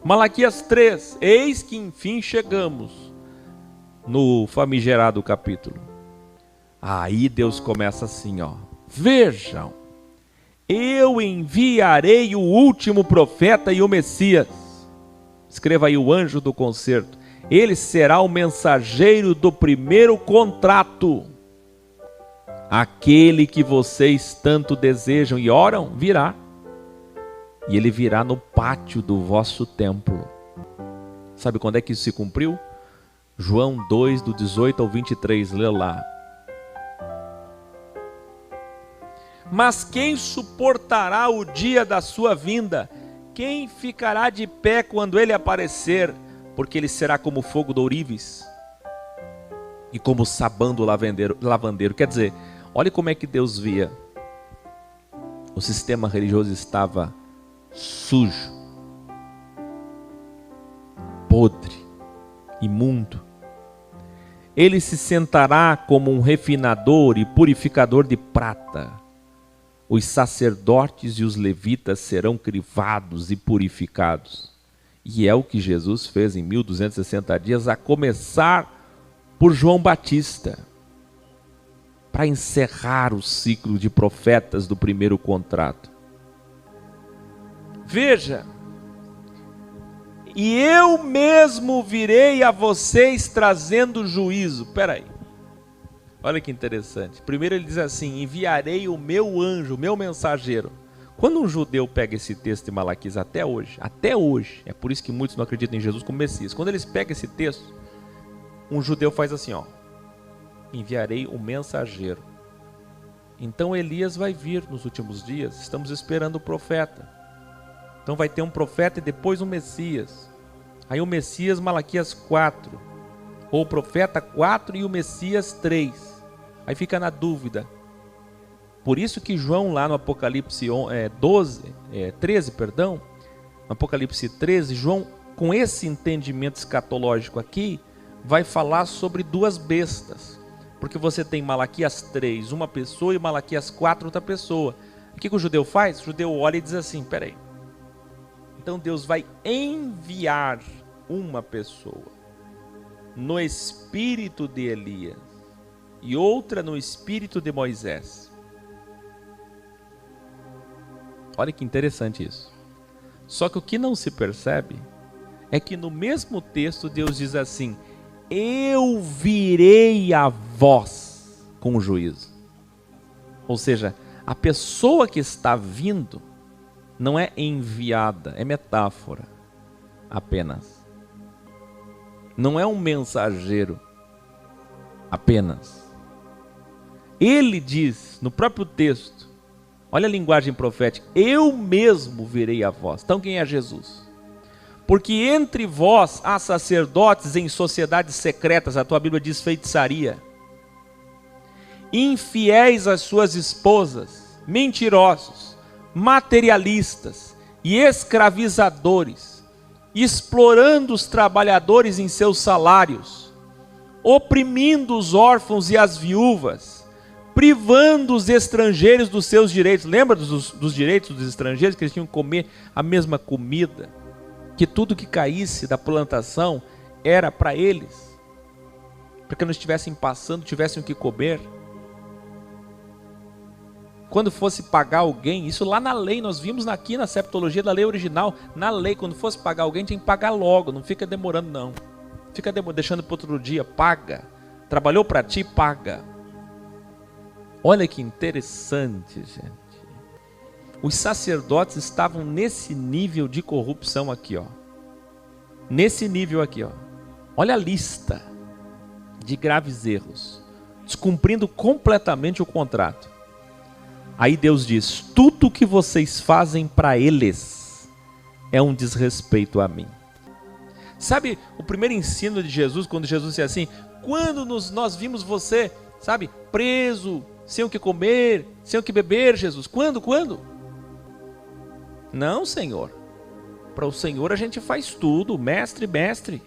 Malaquias 3, eis que enfim chegamos no famigerado capítulo. Aí Deus começa assim, ó. Vejam, eu enviarei o último profeta e o Messias. Escreva aí o anjo do concerto. Ele será o mensageiro do primeiro contrato. Aquele que vocês tanto desejam e oram, virá. E ele virá no pátio do vosso templo. Sabe quando é que isso se cumpriu? João 2, do 18 ao 23, lê lá. Mas quem suportará o dia da sua vinda? Quem ficará de pé quando ele aparecer? Porque ele será como fogo do ourives e como sabão do lavandeiro. Quer dizer, olha como é que Deus via. O sistema religioso estava sujo, podre, imundo. Ele se sentará como um refinador e purificador de prata. Os sacerdotes e os levitas serão crivados e purificados. E é o que Jesus fez em 1260 dias, a começar por João Batista, para encerrar o ciclo de profetas do primeiro contrato. Veja, e eu mesmo virei a vocês trazendo juízo. Espera aí, olha que interessante. Primeiro ele diz assim, enviarei o meu anjo, o meu mensageiro. Quando um judeu pega esse texto de Malaquias até hoje, é por isso que muitos não acreditam em Jesus como Messias. Quando eles pegam esse texto, um judeu faz assim, ó, enviarei o mensageiro. Então Elias vai vir nos últimos dias, estamos esperando o profeta. Então vai ter um profeta e depois um Messias. Aí o Messias, Malaquias 4, ou o profeta 4 e o Messias 3. Aí fica na dúvida. Por isso que João lá no Apocalipse 13, no Apocalipse 13, João, com esse entendimento escatológico aqui, vai falar sobre duas bestas. Porque você tem Malaquias 3, uma pessoa, e Malaquias 4, outra pessoa. O que o judeu faz? O judeu olha e diz assim, peraí. Então Deus vai enviar uma pessoa no espírito de Elias e outra no espírito de Moisés. Olha que interessante isso. Só que o que não se percebe é que no mesmo texto Deus diz assim, eu virei a vós com o juízo. Ou seja, a pessoa que está vindo não é enviada, é metáfora apenas. Não é um mensageiro apenas. Ele diz no próprio texto, olha a linguagem profética, eu mesmo virei a vós. Então quem é Jesus? Porque entre vós há sacerdotes em sociedades secretas, a tua Bíblia diz feitiçaria, infiéis às suas esposas, mentirosos, materialistas e escravizadores, explorando os trabalhadores em seus salários, oprimindo os órfãos e as viúvas, privando os estrangeiros dos seus direitos. Lembra dos direitos dos estrangeiros, que eles tinham que comer a mesma comida, que tudo que caísse da plantação era para eles, para que não estivessem passando, tivessem o que comer. Quando fosse pagar alguém, isso lá na lei, nós vimos aqui na septologia da lei original, na lei, quando fosse pagar alguém, tinha que pagar logo, não fica demorando não. Fica deixando para outro dia, paga. Trabalhou para ti, paga. Olha que interessante, gente. Os sacerdotes estavam nesse nível de corrupção aqui, ó. Nesse nível aqui, ó. Olha a lista de graves erros, descumprindo completamente o contrato. Aí Deus diz, tudo que vocês fazem para eles é um desrespeito a mim. Sabe o primeiro ensino de Jesus, quando Jesus disse assim, quando nós vimos você, sabe, preso, sem o que comer, sem o que beber, Jesus, quando? Não, Senhor, para o Senhor a gente faz tudo, mestre.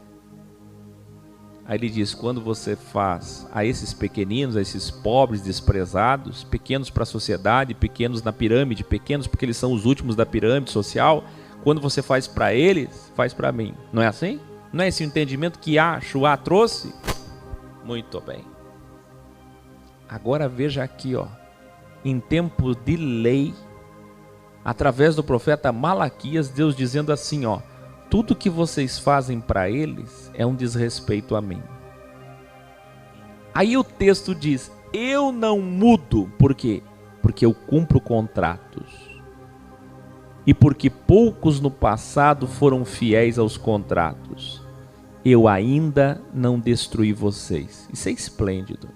Aí ele diz, quando você faz a esses pequeninos, a esses pobres desprezados, pequenos para a sociedade, pequenos na pirâmide, pequenos porque eles são os últimos da pirâmide social, Quando você faz para eles, faz para mim. Não é assim? Não é esse o entendimento que Yahshua trouxe? Muito bem. Agora veja aqui, ó. Em tempo de lei, através do profeta Malaquias, Deus dizendo assim, ó: tudo que vocês fazem para eles é um desrespeito a mim. Aí o texto diz: eu não mudo. Por quê? Porque eu cumpro contratos. E porque poucos no passado foram fiéis aos contratos, eu ainda não destruí vocês. Isso é esplêndido.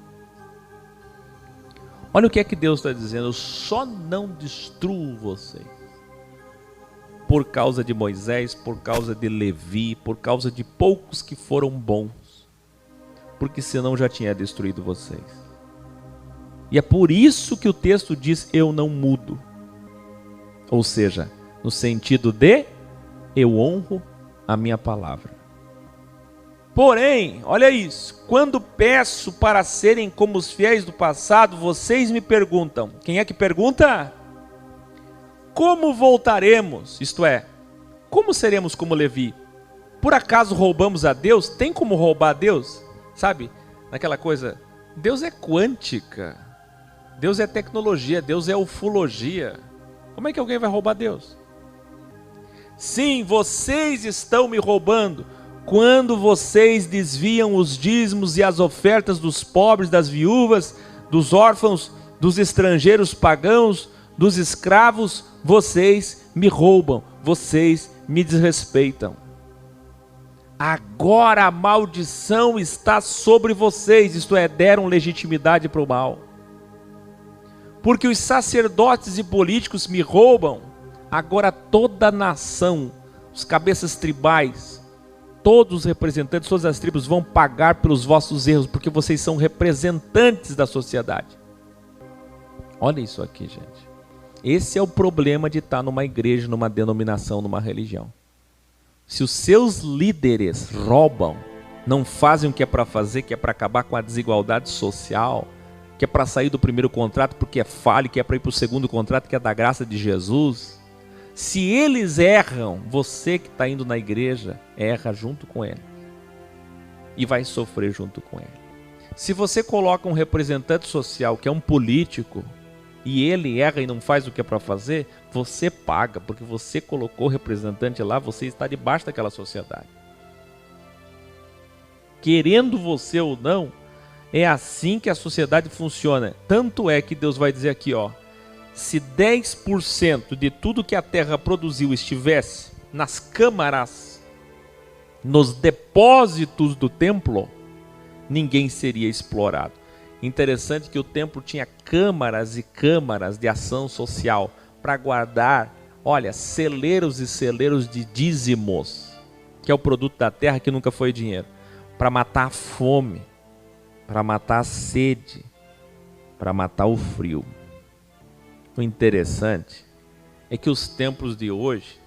Olha o que é que Deus está dizendo: eu só não destruo vocês por causa de Moisés, por causa de Levi, por causa de poucos que foram bons, porque senão já tinha destruído vocês. E é por isso que o texto diz: eu não mudo. Ou seja, no sentido de eu honro a minha palavra. Porém, olha isso, quando peço para serem como os fiéis do passado, vocês me perguntam. Quem é que pergunta? Como voltaremos? Isto é, como seremos como Levi? Por acaso roubamos a Deus? Tem como roubar a Deus? Sabe, naquela coisa, Deus é quântica, Deus é tecnologia, Deus é ufologia. Como é que alguém vai roubar Deus? Sim, vocês estão me roubando quando vocês desviam os dízimos e as ofertas dos pobres, das viúvas, dos órfãos, dos estrangeiros pagãos, dos escravos. Vocês me roubam, vocês me desrespeitam. Agora a maldição está sobre vocês, isto é, deram legitimidade para o mal. Porque os sacerdotes e políticos me roubam, agora toda a nação, os cabeças tribais, todos os representantes, todas as tribos vão pagar pelos vossos erros, porque vocês são representantes da sociedade. Olha isso aqui, gente. Esse é o problema de estar numa igreja, numa denominação, numa religião. Se os seus líderes roubam, não fazem o que é para fazer, que é para acabar com a desigualdade social, que é para sair do primeiro contrato porque é falho, que é para ir para o segundo contrato, que é da graça de Jesus. Se eles erram, você que está indo na igreja, erra junto com ele. E vai sofrer junto com ele. Se você coloca um representante social, que é um político, e ele erra e não faz o que é para fazer, você paga, porque você colocou o representante lá, você está debaixo daquela sociedade. Querendo você ou não, é assim que a sociedade funciona. Tanto é que Deus vai dizer aqui, ó: se 10% de tudo que a terra produziu estivesse nas câmaras, nos depósitos do templo, ninguém seria explorado. Interessante que o templo tinha câmaras e câmaras de ação social para guardar, olha, celeiros e celeiros de dízimos, que é o produto da terra que nunca foi dinheiro, para matar a fome, para matar a sede, para matar o frio. O interessante é que os templos de hoje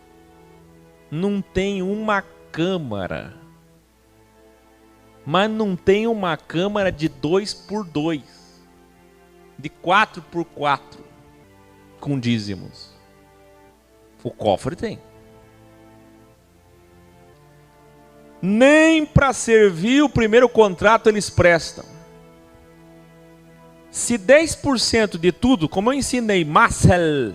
não tem uma câmara, mas não tem uma câmara de 2x2, de 4x4, com dízimos. O cofre tem. Nem para servir o primeiro contrato eles prestam. Se 10% de tudo, como eu ensinei, Marcel,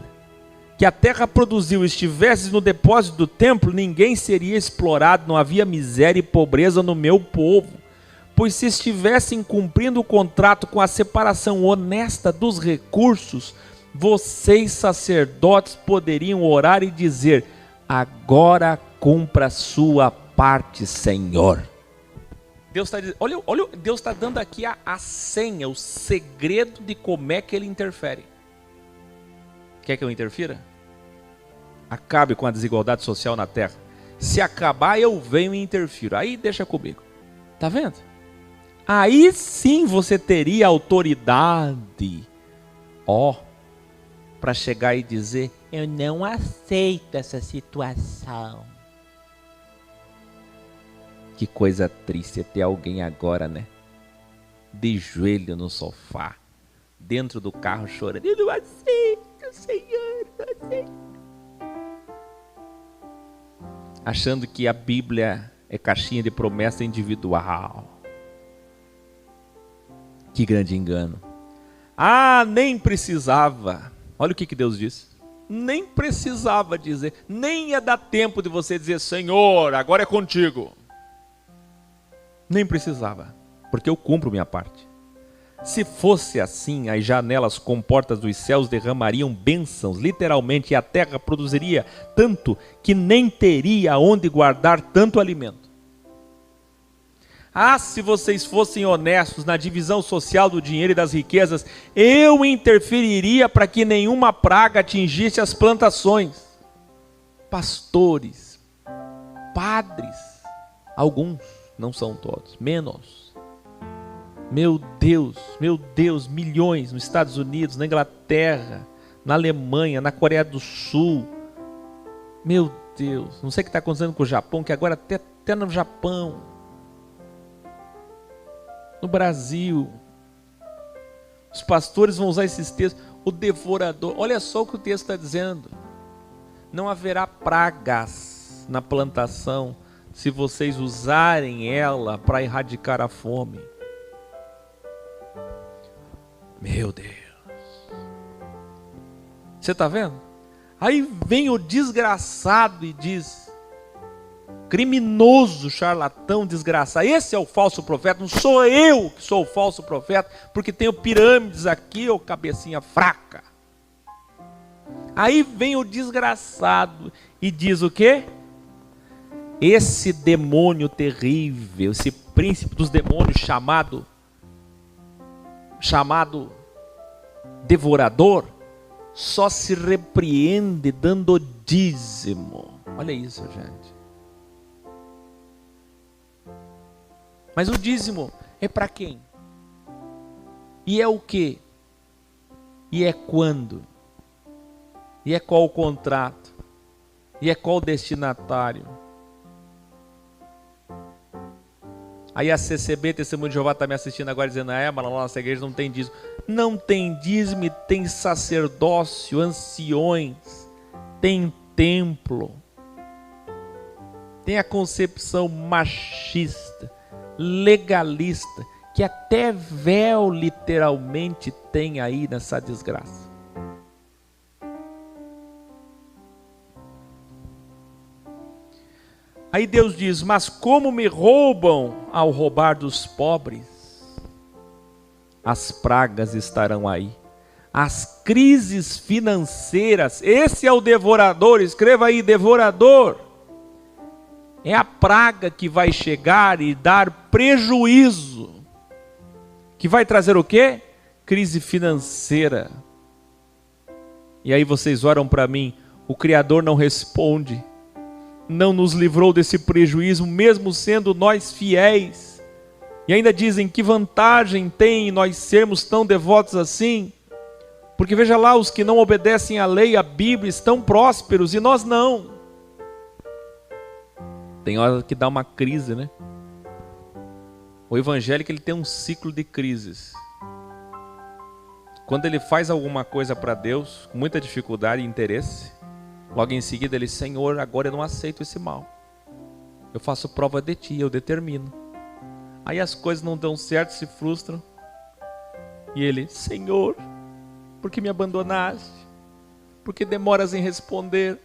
que a terra produziu, estivesse no depósito do templo, ninguém seria explorado, não havia miséria e pobreza no meu povo. Pois se estivessem cumprindo o contrato com a separação honesta dos recursos, vocês sacerdotes poderiam orar e dizer: agora cumpra a sua parte, Senhor. Deus está dizendo, olha, Deus está dando aqui a senha, o segredo de como é que ele interfere. Quer que eu interfira? Acabe com a desigualdade social na terra. Se acabar, eu venho e interfiro. Aí deixa comigo. Tá vendo? Aí sim você teria autoridade, para chegar e dizer: eu não aceito essa situação. Que coisa triste é ter alguém agora, né? De joelho no sofá, dentro do carro chorando: eu não aceito, Senhor, não aceito. achando que a Bíblia é caixinha de promessa individual. Que grande engano. Ah, nem precisava. Olha o que Deus disse. Nem precisava dizer, nem ia dar tempo de você dizer, Senhor, agora é contigo. Nem precisava, porque eu cumpro minha parte. Se fosse assim, as janelas com portas dos céus derramariam bênçãos, literalmente, e a terra produziria tanto que nem teria onde guardar tanto alimento. Ah, se vocês fossem honestos na divisão social do dinheiro e das riquezas, eu interferiria para que nenhuma praga atingisse as plantações. Pastores, padres, alguns, não são todos, menos. Meu Deus, milhões nos Estados Unidos, na Inglaterra, na Alemanha, na Coreia do Sul. Meu Deus, não sei o que está acontecendo com o Japão, que agora até no Japão, no Brasil, os pastores vão usar esses textos, o devorador, olha só o que o texto está dizendo, não haverá pragas na plantação, se vocês usarem ela para erradicar a fome. Meu Deus. Você está vendo? Aí vem o desgraçado e diz, criminoso, charlatão, desgraçado, esse é o falso profeta, não sou eu que sou o falso profeta, porque tenho pirâmides aqui, ô cabecinha fraca. Aí vem o desgraçado e diz o quê? Esse demônio terrível, esse príncipe dos demônios chamado devorador, só se repreende dando dízimo. Olha isso, gente. Mas o dízimo é para quem? E é o quê? E é quando? E é qual o contrato? E é qual o destinatário? Aí a CCB, Testemunho de Jeová, está me assistindo agora dizendo, mas na nossa igreja não tem dízimo. Não tem dízimo, tem sacerdócio, anciões, tem templo. Tem a concepção machista, legalista, que até véu literalmente tem aí nessa desgraça. Aí Deus diz, mas como me roubam ao roubar dos pobres, as pragas estarão aí. As crises financeiras, esse é o devorador, escreva aí, devorador. É a praga que vai chegar e dar prejuízo. Que vai trazer o quê? Crise financeira. E aí vocês oram para mim, o Criador não responde. Não nos livrou desse prejuízo, mesmo sendo nós fiéis. E ainda dizem, que vantagem tem nós sermos tão devotos assim? Porque veja lá, os que não obedecem à lei, à Bíblia, estão prósperos e nós não. Tem hora que dá uma crise, né? O evangélico, ele tem um ciclo de crises. Quando ele faz alguma coisa para Deus, com muita dificuldade e interesse, logo em seguida ele, Senhor, agora eu não aceito esse mal. Eu faço prova de ti, eu determino. Aí as coisas não dão certo, se frustram. E ele, Senhor, por que me abandonaste? Por que demoras em responder?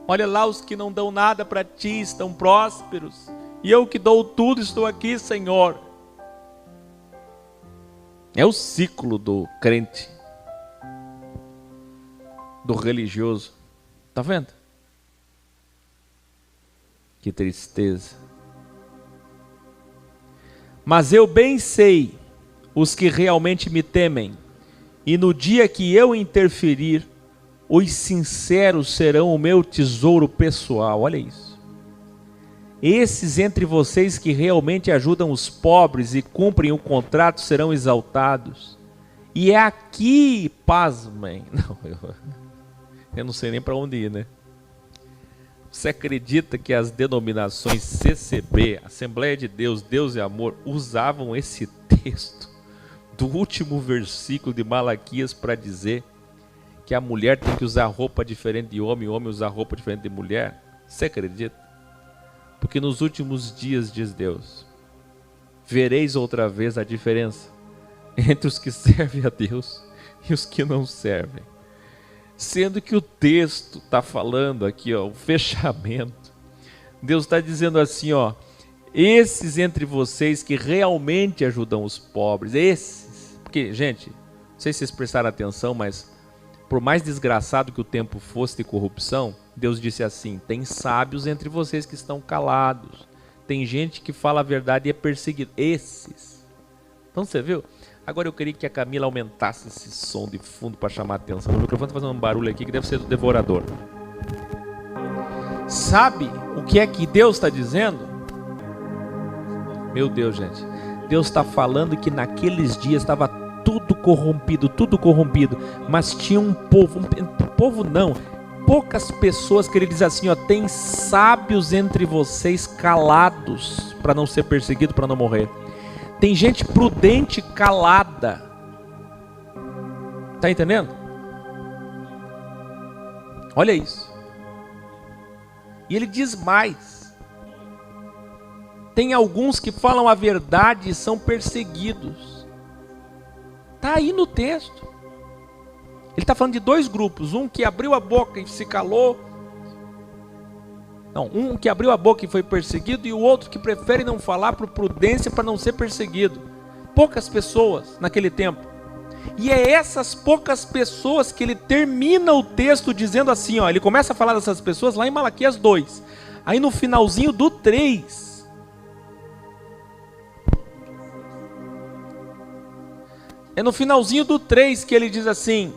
Olha lá, os que não dão nada para ti estão prósperos. E eu que dou tudo estou aqui, Senhor. É o ciclo do crente, do religioso. Está vendo? Que tristeza. Mas eu bem sei os que realmente me temem, e no dia que eu interferir, os sinceros serão o meu tesouro pessoal. Olha isso. Esses entre vocês que realmente ajudam os pobres e cumprem o contrato serão exaltados. E é aqui, pasmem. Não, eu não sei nem para onde ir, né? Você acredita que as denominações CCB, Assembleia de Deus, Deus e Amor, usavam esse texto do último versículo de Malaquias para dizer que a mulher tem que usar roupa diferente de homem, e o homem usar roupa diferente de mulher? Você acredita? Porque nos últimos dias, diz Deus, vereis outra vez a diferença entre os que servem a Deus e os que não servem. Sendo que o texto está falando aqui, ó, o fechamento. Deus está dizendo assim, ó, esses entre vocês que realmente ajudam os pobres, esses, porque, gente, não sei se vocês prestaram atenção, mas por mais desgraçado que o tempo fosse de corrupção, Deus disse assim, tem sábios entre vocês que estão calados, tem gente que fala a verdade e é perseguido, esses. Então você viu? Agora eu queria que a Camila aumentasse esse som de fundo para chamar a atenção. O microfone está fazendo um barulho aqui que deve ser do devorador. Sabe o que é que Deus está dizendo? Meu Deus, gente. Deus está falando que naqueles dias estava tudo corrompido, mas tinha um povo não, poucas pessoas que ele diz assim, ó, tem sábios entre vocês calados para não ser perseguido, para não morrer. Tem gente prudente calada. Tá entendendo? Olha isso. E ele diz mais. Tem alguns que falam a verdade e são perseguidos. Tá aí no texto. Ele está falando de dois grupos. Um que abriu a boca e se calou. Não, um que abriu a boca e foi perseguido, e o outro que prefere não falar por prudência para não ser perseguido. Poucas pessoas naquele tempo. E é essas poucas pessoas que ele termina o texto dizendo assim, ó, ele começa a falar dessas pessoas lá em Malaquias 2. Aí no finalzinho do 3. É no finalzinho do 3 que ele diz assim,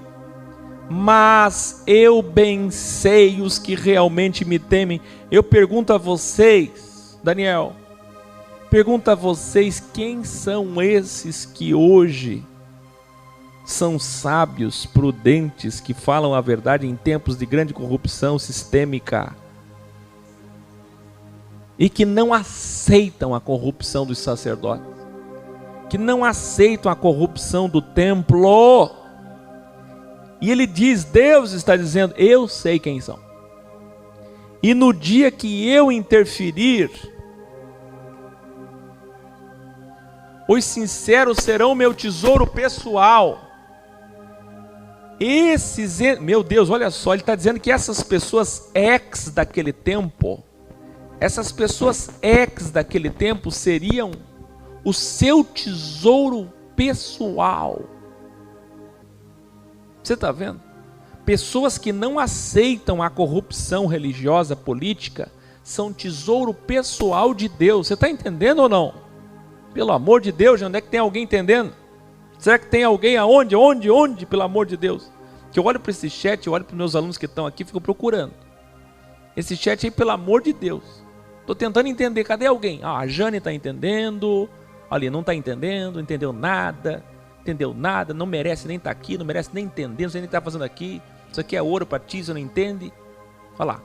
mas eu bem sei os que realmente me temem. Eu pergunto a vocês, Daniel, pergunto a vocês, quem são esses que hoje são sábios, prudentes, que falam a verdade em tempos de grande corrupção sistêmica e que não aceitam a corrupção dos sacerdotes, que não aceitam a corrupção do templo? E ele diz, Deus está dizendo, eu sei quem são. E no dia que eu interferir, os sinceros serão meu tesouro pessoal. Esses, meu Deus, olha só, ele está dizendo que essas pessoas ex daquele tempo, seriam o seu tesouro pessoal. Você está vendo? Pessoas que não aceitam a corrupção religiosa, política, são tesouro pessoal de Deus. Você está entendendo ou não? Pelo amor de Deus, onde é que tem alguém entendendo? Será que tem alguém aonde? Onde, pelo amor de Deus? Que eu olho para esse chat, eu olho para os meus alunos que estão aqui, fico procurando. Esse chat aí, pelo amor de Deus. Estou tentando entender, cadê alguém? Ah, a Jane está entendendo, ali não está entendendo, não entendeu nada, não merece nem estar aqui, não merece nem entender, não sei nem o que está fazendo aqui. Isso aqui é ouro para ti, você não entende? Olha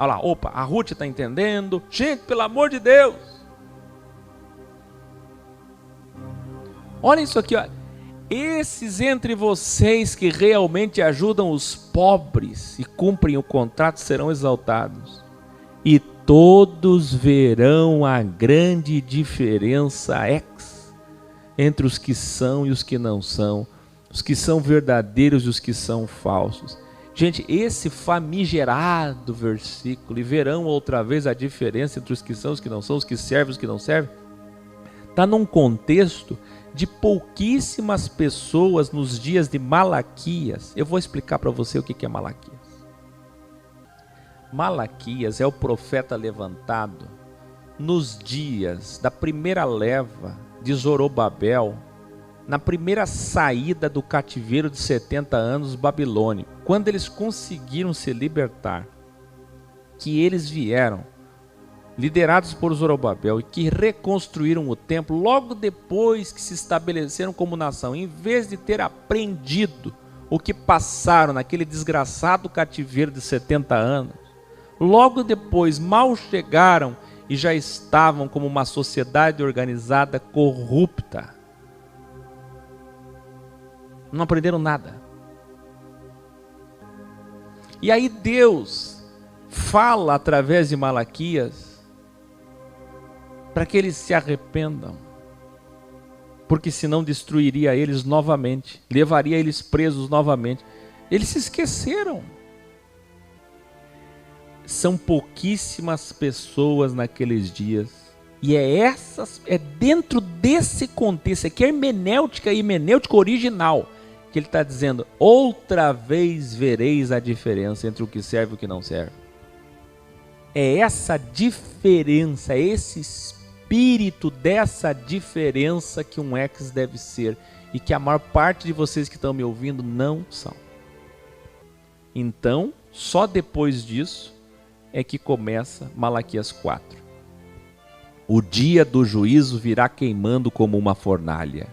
lá, opa, a Ruth está entendendo. Gente, pelo amor de Deus. Olha isso aqui, ó. Esses entre vocês que realmente ajudam os pobres e cumprem o contrato serão exaltados. E todos verão a grande diferença entre os que são e os que não são, os que são verdadeiros e os que são falsos. Gente, esse famigerado versículo, e verão outra vez a diferença entre os que são e os que não são, os que servem e os que não servem, está num contexto de pouquíssimas pessoas nos dias de Malaquias. Eu vou explicar para você o que é Malaquias. Malaquias é o profeta levantado nos dias da primeira leva de Zorobabel, na primeira saída do cativeiro de 70 anos babilônico, quando eles conseguiram se libertar, que eles vieram, liderados por Zorobabel, e que reconstruíram o templo, logo depois que se estabeleceram como nação, em vez de ter aprendido o que passaram naquele desgraçado cativeiro de 70 anos, logo depois mal chegaram e já estavam como uma sociedade organizada corrupta. Não aprenderam nada. E aí Deus fala através de Malaquias para que eles se arrependam, porque senão destruiria eles novamente, levaria eles presos novamente. Eles se esqueceram. São pouquíssimas pessoas naqueles dias, e é dentro desse contexto, aqui é hermenêutica original, que ele está dizendo: outra vez vereis a diferença entre o que serve e o que não serve. É essa diferença, esse espírito dessa diferença que um ex deve ser, e que a maior parte de vocês que estão me ouvindo não são. Então, só depois disso é que começa Malaquias 4. O dia do juízo virá queimando como uma fornalha.